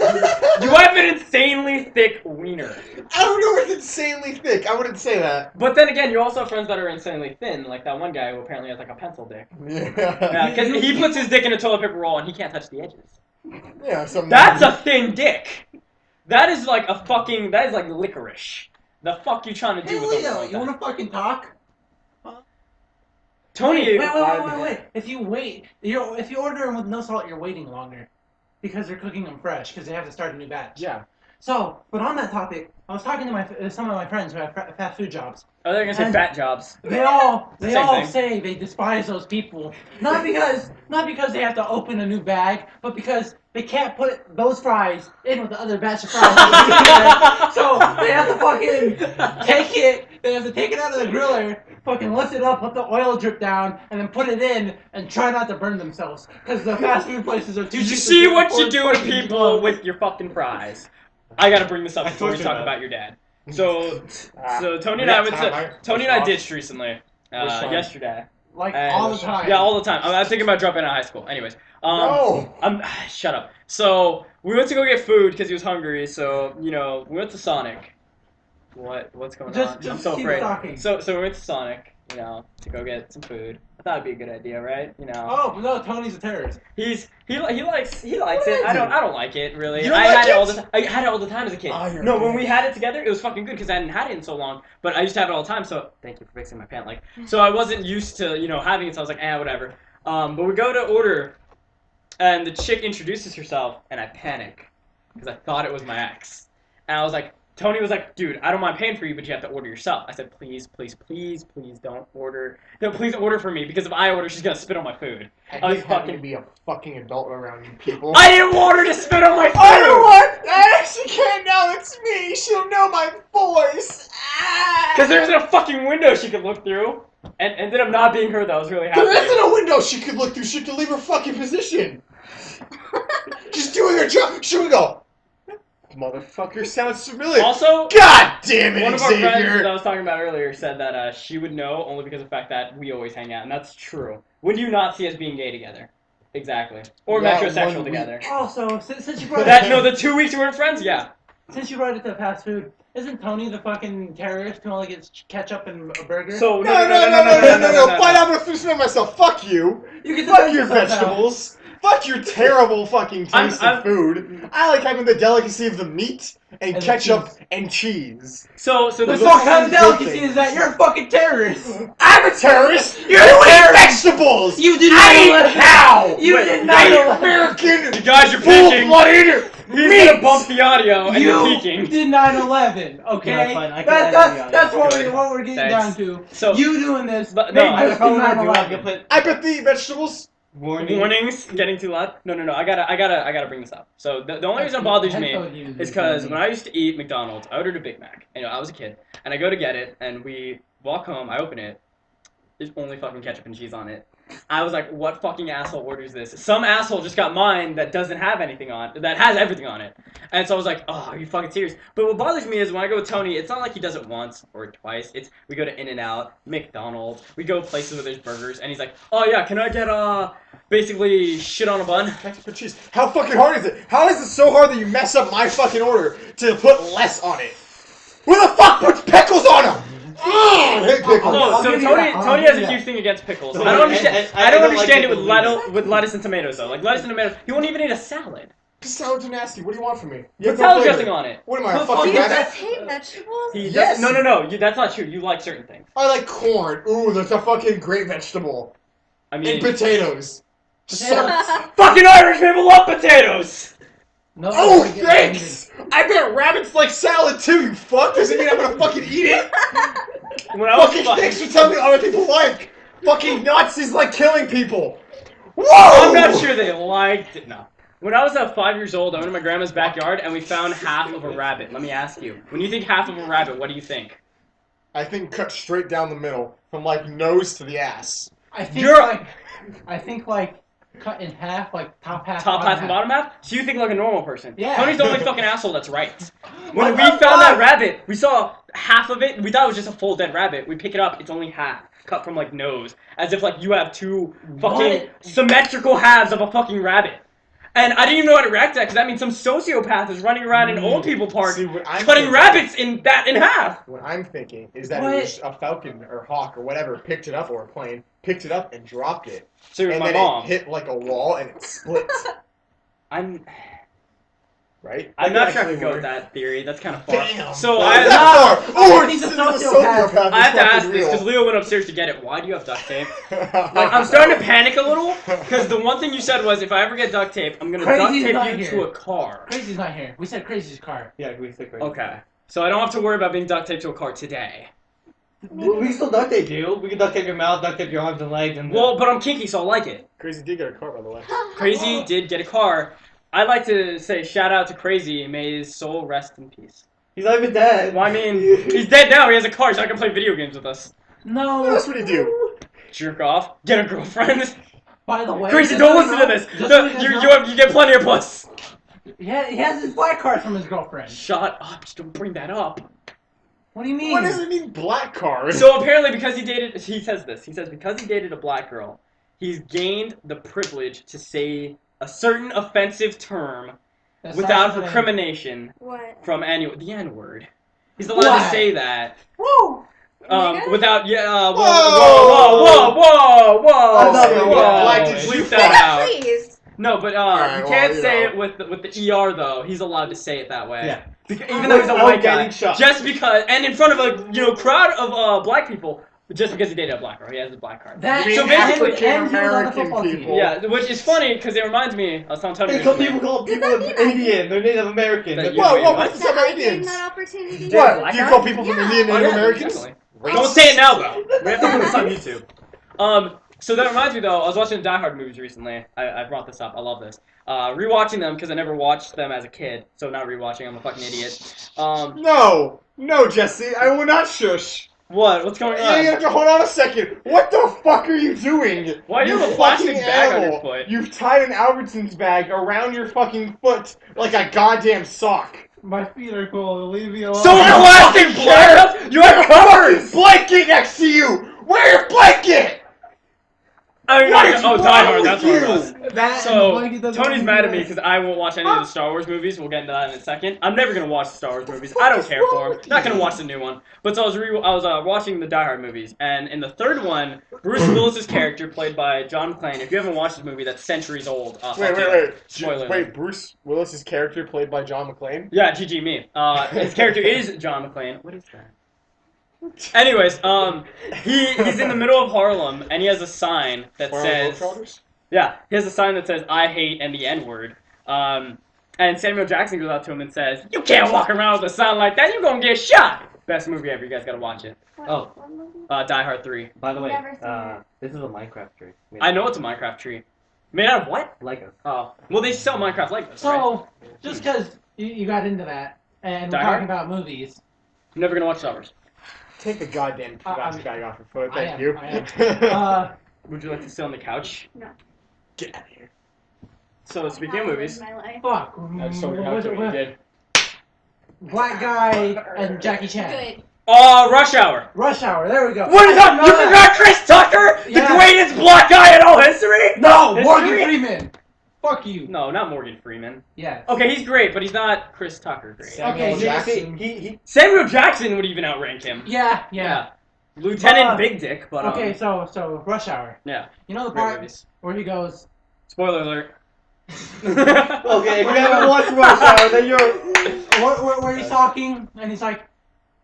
You have an insanely thick wiener. I don't know if it's insanely thick. I wouldn't say that. But then again, you also have friends that are insanely thin, like that one guy who apparently has like a pencil dick. Yeah. Yeah, because he puts his dick in a toilet paper roll and he can't touch the edges. Yeah. Some That's a thin dick. That is like that is like licorice. The fuck you trying to do Hey, with Leo, those? you want to fucking talk? Tony, Wait. If you order them with no salt, you're waiting longer. Because they're cooking them fresh, because they have to start a new batch. Yeah. So, but on that topic, I was talking to some of my friends who have fast food jobs. Oh, they're gonna say And- fat jobs. They all Same thing. say they despise those people. Not because they have to open a new bag, but because they can't put those fries in with the other batch of fries. So they have to fucking take it. They have to take it out of the griller, fucking lift it up, let the oil drip down, and then put it in and try not to burn themselves. Because the fast food places are too Did you cheap to see do what for you do to fucking people gloves. with your fucking fries? I gotta bring this up I before we told you talk that. about your dad. So Tony and Yeah, I went time, to right? Tony and I Which ditched recently. Which time? Yesterday. Like And- all the time. Yeah, all the time. I was thinking about dropping out of high school. Anyways, No. shut up. So we went to go get food because he was hungry. So we went to Sonic. What's going on? I'm Just so keep afraid. talking. So we went to Sonic, to go get some food. I thought it'd be a good idea, right? Oh, but no, Tony's a terrorist. He likes What it. did I do? I don't like it really. You don't I like had it all it? the time. I had it all the time as a kid. Oh, you're No, a when bitch. we had it together, it was fucking good because I hadn't had it in so long. But I used to have it all the time. So thank you for fixing my pant leg. So I wasn't used to having it. So I was like, whatever. But we go to order, and the chick introduces herself, and I panic because I thought it was my ex, and I was like. Tony was like, dude, I don't mind paying for you, but you have to order yourself. I said, please don't order. No, please order for me, because if I order, she's going to spit on my food. I was hate having fucking- to be a fucking adult around you people. I didn't want her to spit on my food! I don't want. She can't now. It's me. She'll know my voice. Because there isn't a fucking window she could look through. And ended up not being her, though. I was really happy. There isn't a window she could look through. She could leave her fucking position. She's doing her job. She would go. Motherfucker sounds familiar. Also, God damn it, one of our friends Xavier. that I was talking about earlier said that she would know only because of the fact that we always hang out. And that's true. When do you not see us being gay together? Exactly. Or Yeah, metrosexual 1 week. together. Also, since you brought The 2 weeks we weren't friends? Yeah. Since you brought it to fast food, isn't Tony the fucking terrorist who only gets ketchup and a burger? So, No. Fine, I'm gonna finish myself. Fuck you. you can Fuck defend your yourself now. vegetables. Fuck your terrible fucking taste I'm- of food. I like having the delicacy of the meat and And the ketchup cheese. and cheese. So The Those the are fuck kind of good delicacy things. is that? You're a fucking terrorist. I'm a terrorist. You're You a eat terrorist. vegetables. You did I not eat cow. You Wait, did I not eat elect. American. You guys are peeking. Full-blooded He's meat. gonna bump the audio and you're You peeking. did 9/11, okay? Yeah, fine, I can That's edit that's the what audio. we're what we're getting Thanks. down to. So You doing this? But- made no, I this probably be won't do it. I 9/11. can put. I bet the vegetables warnings getting too loud. No. I gotta bring this up. So the only reason it bothers me is because when I used to eat McDonald's, I ordered a Big Mac. You know, I was a kid, and I go to get it, and we walk home. I open it. There's only fucking ketchup and cheese on it. I was like, what fucking asshole orders this? Some asshole just got mine that doesn't have anything on, that has everything on it. And so I was like, oh, are you fucking serious? But what bothers me is when I go with Tony, it's not like he does it once or twice. It's, we go to In-N-Out, McDonald's, we go places where there's burgers, and he's like, oh yeah, can I get, basically shit on a bun? Ketchup and cheese. How fucking hard is it? How is it so hard that you mess up my fucking order to put less on it? Who the fuck puts pickles on them? I hate pickles. Oh, so Tony has a huge thing against pickles. I don't understand. I don't understand it with lettuce and tomatoes though. Like lettuce and tomatoes, he won't even eat a salad. This salads are nasty. What do you want from me? Put salad dressing on it. What am I, a Do fucking you rabbit? just hate vegetables? Yes. No. That's not true. You like certain things. I like corn. Ooh, that's a fucking great vegetable. I mean, And potatoes. fucking Irish people love potatoes. No, Oh, I get thanks! I bet rabbits like salad too, you fuck! Doesn't mean I'm gonna fucking eat it! When I was Fucking five, thanks for telling me other people like! Fucking Nazis like killing people! Whoa! I'm not sure they liked it. No. When I was 5 years old, I went to my grandma's backyard and we found half of a rabbit. Let me ask you, when you think half of a rabbit, what do you think? I think cut straight down the middle, from like nose to the ass. I think You're- like cut in half, like top half, Top half and bottom half? So you think like a normal person. Yeah. Tony's the only fucking asshole that's right. When What we the found that fuck? rabbit, we saw half of it. We thought it was just a full dead rabbit. We pick it up, it's only half. Cut from like nose. As if like you have two fucking What? symmetrical halves of a fucking rabbit. And I didn't even know how to react to that because that means some sociopath is running around in old people park See, what I'm cutting thinking- rabbits in half. What I'm thinking is that What? it was a falcon or hawk or whatever picked it up, or a plane, picked it up and dropped it. So it was And my then mom. it hit like a wall and it split. I'm Right? not That sure I actually can go with worked. that theory. That's kind of far. Damn! So Why is I that far? Oh, He's it's a the sociopath. sociopath. I have to is ask fucking this because real. Leo went upstairs to get it. Why do you have duct tape? Like, I'm starting to panic a little because the one thing you said was if I ever get duct tape, I'm gonna duct Crazy's tape not you here. to a car. Crazy's not here. We said Crazy's car. Yeah, we stick right. Okay. So I don't have to worry about being duct taped to a car today. We can still duct tape you. We can duct tape your mouth, duct tape your arms and legs, and Well, but I'm kinky, so I like it. Crazy did get a car, by the way. Crazy did get a car. I'd like to say shout out to Crazy. May his soul rest in peace. he's not even dead. Well, I mean, he's dead now. He has a car, so I can play video games with us. No. What else would he do? Jerk off. Get a girlfriend. By the way, Crazy, just don't so listen you to know- this. just so you know, You get plenty of puss. Yeah, he has his black card from his girlfriend. Shut up. Just don't bring that up. What do you mean? What does it mean, black card? So apparently, because he says this. He says because he dated a black girl, he's gained the privilege to say a certain offensive term Aside without from recrimination What? from the N-word. He's allowed Why? to say that Woo! Nigga? without Whoa! whoa. I thought we were black. Whoa. Did you Bleep that out. Please. No, but Alright, you well, can't you say know. it with the ER though. He's allowed to say it that way. Yeah. Even though he's a Without white guy, getting shot. just because, and in front of a crowd of black people, just because he dated a black girl, he has a black card. That You So mean basically- and he was on the African football team. people? Yeah, which is funny because it reminds me. I was telling Tony. Hey, some recently. people call Does people that mean Indian. They're Native American. That They're- you- Whoa, wait, whoa, what? what's That up, I gave Indians? that opportunity. Did What? black Do you guy? call people from Yeah. India Oh, Native yeah, Americans? definitely. Don't say it now though. We have to put this on YouTube. So that reminds me though. I was watching the Die Hard movies recently. I brought this up. I love this. Rewatching them because I never watched them as a kid. So now rewatching, I'm a fucking idiot. No, Jesse, I will not shush. What? What's going Yeah, you on? have to hold on a second. What the fuck are you doing? Why do you have a fucking plastic bag on your animal. foot? You've tied an Albertsons bag around your fucking foot like a goddamn sock. My feet are cold. Leave me alone. So plastic bag? You have covers. Blanket next to you. Wear your blanket. I mean, What is Die wrong Hard. with That's what it you? was. that and the So blanket doesn't Tony's make mad at me sense. because I won't watch any of the Star Wars movies. We'll get into that in a second. I'm never gonna watch the Star Wars movies. I don't care for them. Not gonna watch the new one. But so I was watching the Die Hard movies, and in the third one, Bruce Willis's character, played by John McClane. If you haven't watched this movie, that's centuries old. Wait. Spoiler. Wait, Bruce Willis's character played by John McClane? Yeah, GG me. His character is John McClane. What is that? Anyways, he's in the middle of Harlem, and he has a sign that says. Yeah, he has a sign that says "I hate" and the N-word. And Samuel Jackson goes out to him and says, "You can't walk around with a sign like that. You're gonna get shot." Best movie ever. You guys gotta watch it. What, Oh. what movie? Die Hard 3. By the way, Never seen it. this is a Minecraft tree. I know it's a Minecraft tree. Made out of what? Legos. Oh. Well, they sell Minecraft Legos, right? So, just because you got into that, and we're Die talking Hard? about movies, I'm never gonna watch Star Wars. Take the goddamn plastic bag off your foot. I Thank am, you. I Would you like to sit on the couch? Get out of here. So, speaking of movies. My life. fuck. I just told you how Was to it what you did. Black guy and Jackie Chan. Good. Rush Hour. Rush Hour. There we go. What is I that? didn't You know that. forgot Chris Tucker? Yeah. The greatest black guy in all history? No, History? Morgan Freeman. Fuck you. No, not Morgan Freeman. Yes. Okay, he's great, but he's not Chris Tucker great. Samuel Okay, Jackson. He Samuel Jackson would even outrank him. Yeah. Lieutenant Big Dick, but Okay, so Rush Hour. yeah, You know the great part movies. where he goes, Spoiler alert. Okay, if you haven't watched Rush Hour, then you're. where he's talking, and he's like,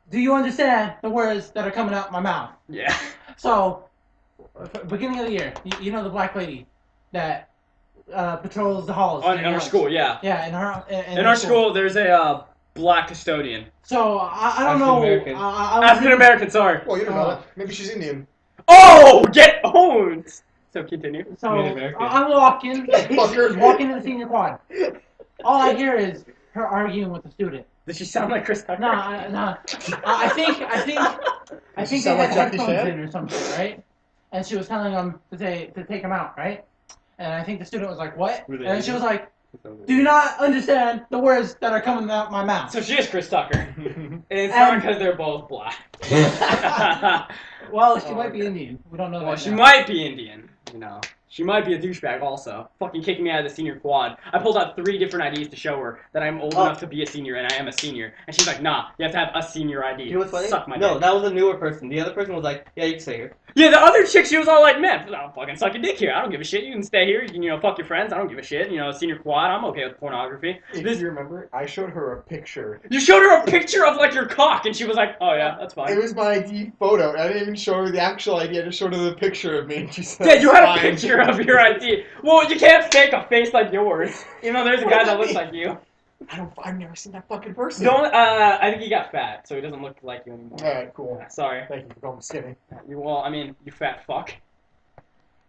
"Do you understand the words that are coming out my mouth?" Yeah. So, beginning of the year, you know the black lady that patrols the halls. In our school, yeah. Yeah, In our school, there's a black custodian. So I don't know. African-American. African American, sorry. Well, you don't know that. Maybe she's Indian. Oh, get owned. So continue. So Native American. I'm walking, Fucker. walking to the senior quad. All I hear is her arguing with the student. Does she sound like Chris Tucker? No. I think Does she they sound had like Jackie headphones Chan? in or something, right? And she was telling them to take him out, right? And I think the student was like, "What?" Were they And she Asian? was like, "Do you not understand the words that are coming out my mouth?" So she is Chris Tucker. And it's not because they're both black. Well, she might be Indian. We don't know that. Well, she yet. might be Indian, you know. She might be a douchebag also. Fucking kicking me out of the senior quad. I pulled out 3 different IDs to show her that I'm old enough to be a senior and I am a senior. And she's like, nah, you have to have a senior ID. You know what's funny? Suck my No, dick. that was a newer person. The other person was like, yeah, you can stay here. Yeah, the other chick, she was all like, man, I'll fucking suck your dick here. I don't give a shit. You can stay here. You can, fuck your friends. I don't give a shit. Senior quad, I'm okay with pornography. If you remember, I showed her a picture. You showed her a picture of, like, your cock, and she was like, oh, yeah, that's It fine. was my ID photo. I didn't even show her the actual ID. I just showed her the picture of me. And she said, Yeah, you had a "Fine." picture of your ID. Well, you can't fake a face like yours. There's a guy that looks like you. I've never seen that fucking person. I think he got fat, so he doesn't look like you anymore. Alright, cool. Yeah, sorry. Thank you for calling me skinny. You fat fuck.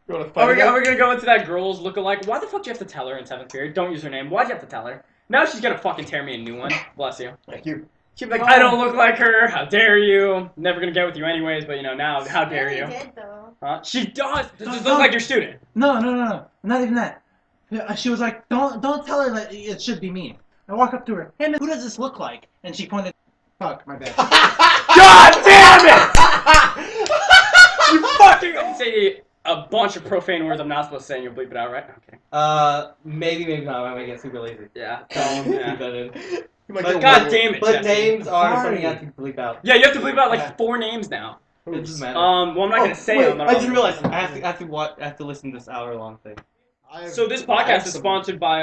You wanna Are fight we again? gonna go into that girl's look-alike? Why the fuck do you have to tell her in 7th period? Don't use her name. Why'd you have to tell her? Now she's gonna fucking tear me a new one. Bless you. Thank you. She'd be like, I don't look like her. How dare you? Never gonna get with you anyways, but now, how dare Really you? did though. Huh? She does. This just looks like your student. No, not even that. She was like, don't tell her that it should be me. I walk up to her, hey man, who does this look like? And she pointed, fuck, my bad. God damn it! You fucking say a bunch of profane words I'm not supposed to say and you'll bleep it out, right? Okay. Maybe not. I might get super lazy. Yeah. Keep that in. You might But get God one. damn it, But Jesse. names are Sorry. something you have to bleep out. Yeah, you have to bleep out like Yeah. 4 names now. It doesn't matter. Well, I'm not gonna say wait, them. but I I'll- just realized I have to listen to this hour-long thing. So this podcast is sponsored by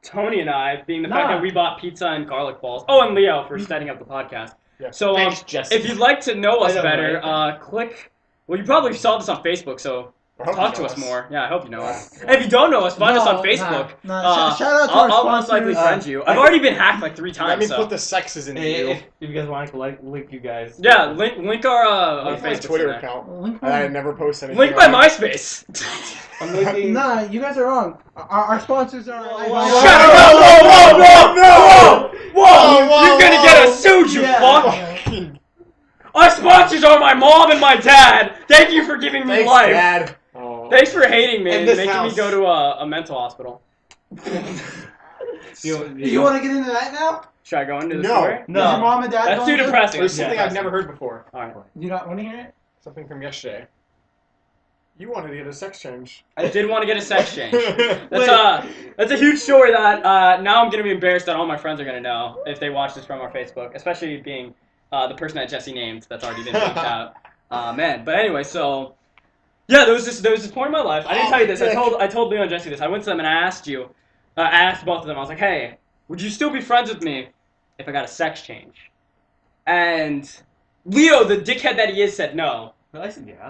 Tony and I, being the fact Nah. that we bought pizza and garlic balls. Oh, and Leo for setting up the podcast. Yeah. So Thanks, Jesse. if you'd like to know us I know, better, right? click. Well, you probably saw this on Facebook, so I hope talk you to know us more. Yeah, I hope you know us. Yeah. If you don't know us, find us on No, Facebook. nah. Shout out to our I'll most likely sponsors. friend you. I've already been hacked like 3 Let times. me So. put the sexes in Hey, you. if you guys want, I can link you guys. Yeah, link our Link my Facebook. Twitter in there. account. Link I never post anything. Link my on it. MySpace. I'm linking. Nah, you guys are wrong. Our sponsors are. Whoa, Shut whoa, up! Whoa! Whoa, You're gonna whoa. get us sued, you Yeah. fuck! Fucking- Our sponsors are my mom and my dad. Thank you for giving me Thanks, life. Dad. Oh. Thanks for hating me And and this making house. me go to a mental hospital. You want to get into that now? Should I go into the No. story? No. Does your mom and dad? That's go too into it? depressing. There's That's too something I've depressing. never heard before. Alright. You not want to hear it? Something from yesterday. You wanted to get a sex change. I did want to get a sex change. Wait. That's a huge story that now I'm gonna be embarrassed that all my friends are gonna know if they watch this from our Facebook, especially being the person that Jesse named that's already been bleeped out. Man, but anyway, so yeah, there was this point in my life. I didn't tell you this. I told Leo and Jesse this. I went to them and I asked both of them. I was like, hey, would you still be friends with me if I got a sex change? And Leo, the dickhead that he is, said no. I said yeah.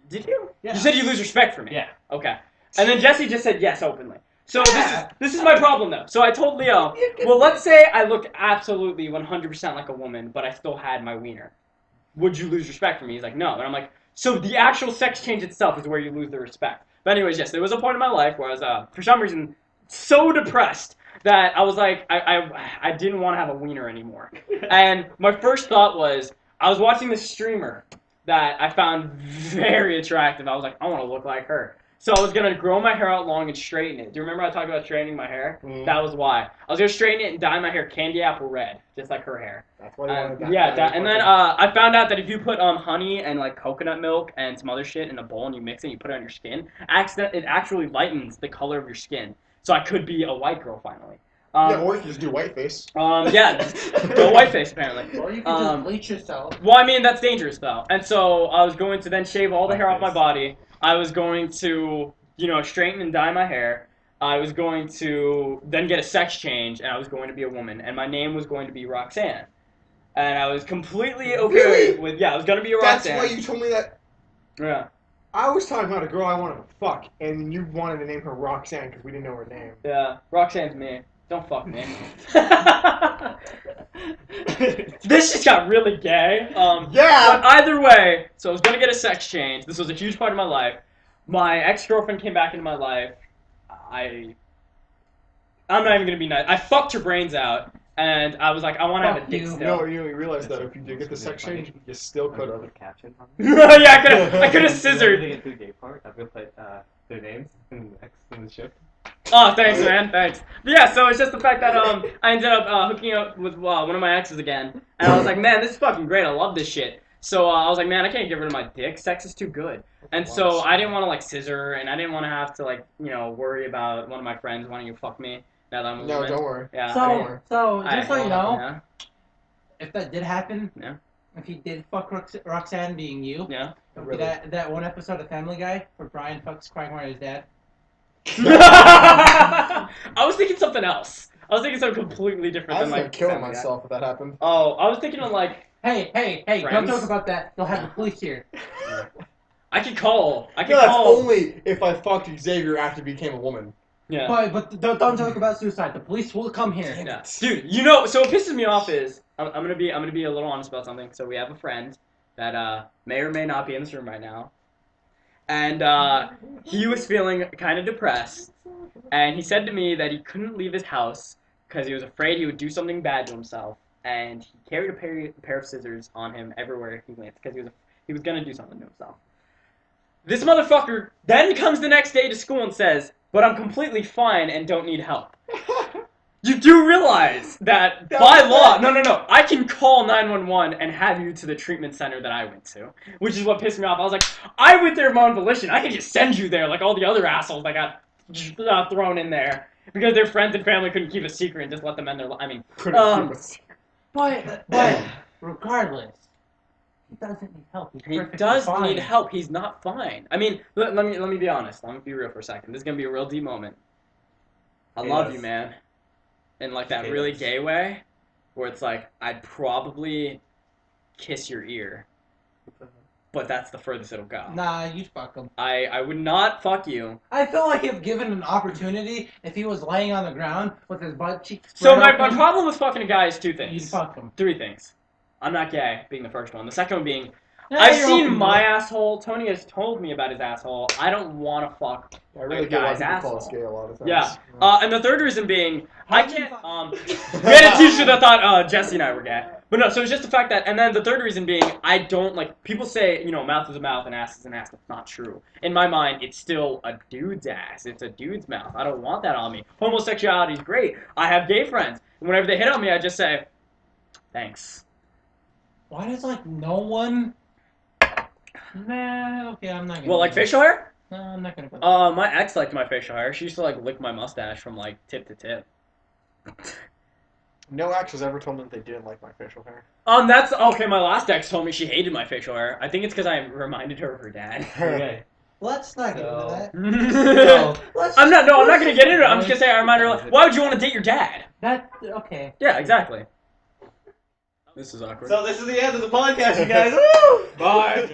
Did you? Yeah. You said you lose respect for me. Yeah. Okay. And then Jesse just said yes openly. So this is my problem though. So I told Leo, well, let's say I looked absolutely 100% like a woman, but I still had my wiener. Would you lose respect for me? He's like, no. And I'm like, so the actual sex change itself is where you lose the respect. But anyways, yes, there was a point in my life where I was, for some reason, so depressed that I was like, I didn't want to have a wiener anymore. And my first thought was, I was watching this streamer that I found very attractive. I was like, I want to look like her. So I was going to grow my hair out long and straighten it. Do you remember I talked about straightening my hair? Mm. That was why. I was going to straighten it and dye my hair candy apple red, just like her hair. That's why you wanted that. Yeah, and then I found out that if you put honey and like coconut milk and some other shit in a bowl and you mix it and you put it on your skin, it actually lightens the color of your skin. So I could be a white girl finally. Yeah, or you can just do whiteface. Yeah, go whiteface apparently. Or you can just bleach yourself. Well, I mean, that's dangerous, though. And so I was going to then shave all the hair off my body. I was going to, straighten and dye my hair. I was going to then get a sex change, and I was going to be a woman. And my name was going to be Roxanne. And I was completely okay Really? with, I was going to be a That's Roxanne. why you told me that. Yeah. I was talking about a girl I wanted to fuck, and you wanted to name her Roxanne because we didn't know her name. Yeah. Roxanne's me. Don't fuck me. This just got really gay. Yeah! But either way, so I was gonna get a sex change. This was a huge part of my life. My ex-girlfriend came back into my life. I'm not even gonna be nice. I fucked her brains out, and I was like, I want to have a Fuck dick you. still. No, you realize that if you did get the sex change, you still could have. Caption on Yeah, I could have scissored. Get through the gay part. I'm gonna put their names and X in the shift. Oh, thanks, man. Thanks. But yeah, so it's just the fact that I ended up hooking up with one of my exes again, and I was like, man, this is fucking great. I love this shit. So I was like, man, I can't get rid of my dick. Sex is too good. And so I didn't want to like scissor, and I didn't want to have to like worry about one of my friends wanting to fuck me. Now that I'm a No, woman. don't worry. Yeah. So just so you know, Yeah. if that did happen, Yeah. if he did fuck Roxanne being you, Yeah. it would be that one episode of Family Guy where Brian fucks Quagmire's dad. I was thinking something else. I was thinking something completely different I was than gonna like kill Family Guy. myself if that happened. Oh, I was thinking of like Hey, Friends? don't talk about that. You'll have the police here. I could call. No, that's only if I fucked Xavier after he became a woman. Yeah. But don't talk about suicide. The police will come here. Yeah. Dude, so what pisses me off is I'm gonna be a little honest about something. So we have a friend that may or may not be in this room right now, and he was feeling kind of depressed, and he said to me that he couldn't leave his house because he was afraid he would do something bad to himself, and he carried a pair of scissors on him everywhere he went because he was gonna do something to himself. This motherfucker then comes the next day to school and says, "But I'm completely fine and don't need help." You do realize that by law, no, I can call 911 and have you to the treatment center that I went to, which is what pissed me off. I was like, I went there of my own volition. I could just send you there like all the other assholes that got thrown in there because their friends and family couldn't keep a secret and just let them end their life. I mean, But regardless, he doesn't need help. He's he perfectly does fine. need help. He's not fine. I mean, let me be honest. I'm gonna be real for a second. This is gonna be a real deep moment. I love you, man. In like that really gay way, where it's like I'd probably kiss your ear, but that's the furthest it'll go. Nah, you fuck him. I would not fuck you. I feel like if given an opportunity, if he was laying on the ground with his butt cheeks So spread my open, problem with fucking a guy is two you'd things. fuck him. Three things. I'm not gay, being the first one. The second one being, Yeah, I've you're seen open, my bro. asshole. Tony has told me about his asshole. I don't want to fuck. I really a get why guy's people call us asshole. gay a lot of times. Yeah. And the third reason being, I can't. We had a teacher that thought Jesse and I were gay. But no, so it's just the fact that, and then the third reason being, I don't like, people say, mouth is a mouth and ass is an ass. That's not true. In my mind, it's still a dude's ass. It's a dude's mouth. I don't want that on me. Homosexuality is great. I have gay friends. And whenever they hit on me, I just say, thanks. Why does no one? Nah, okay, I'm not gonna. Well, like go facial hair? there. No, I'm not gonna go. My ex liked my facial hair. She used to lick my mustache from tip to tip. No ex has ever told me that they didn't like my facial hair. That's okay. My last ex told me she hated my facial hair. I think it's because I reminded her of her dad. Okay. Let's not get into that. I'm not gonna get into it. I'm just gonna say I remind her. Why would you want to date your dad? That okay. Yeah, exactly. This is awkward. So this is the end of the podcast, you guys. Woo! Bye.